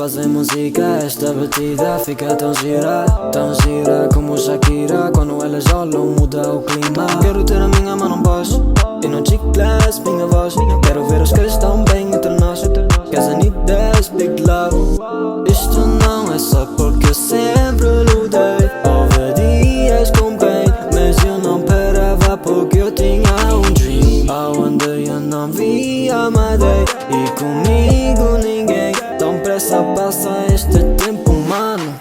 fazer música. Esta batida fica tão gira como Shakira. Quando ela joga muda o clima. Quero ter a minha mão no baixo e no chiclete minha voz. Quero ver os que estão bem entre nós. Cause I need this big love. Isto não é só porque eu sempre lutei. Houve dias com pain, mas eu não parava porque eu tinha um dream. Aonde eu não via Madei e comigo ninguém. Tão pressa passa este tempo, mano.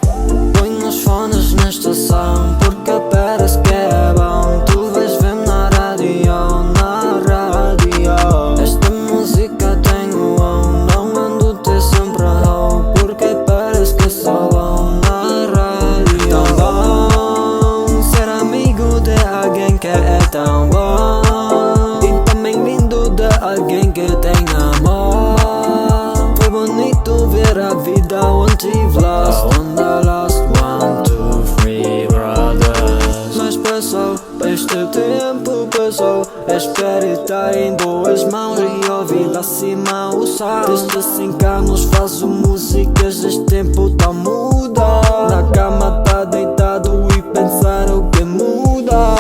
Põe os fones na estação porque parece que é bom. Tu vais ver na rádio, na rádio. Esta música tem o on, não ando ter sempre a hold, porque parece que sou bom na rádio. Tão bom ser amigo de alguém que é tão bom, e também lindo de alguém que tem amor. Foi bonito ver a vida onde tive lost, on the lost 1, 2, 3 brothers. Mas passou, este tempo passou. Espero estar em boas mãos e ouvir lá cima o sol. Desde 5 anos faço músicas, este tempo tá muda. Na cama tá deitado e pensar o que muda.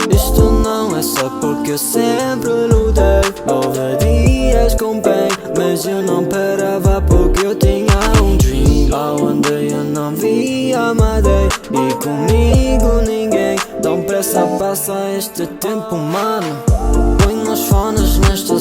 Isto não é só porque eu sempre lutei. Houve dias com pain, mas eu não parava porque eu tinha um dream. Aonde eu não via Madei e comigo ninguém. Tão pressa passa este tempo, mano. Põe os fones nesta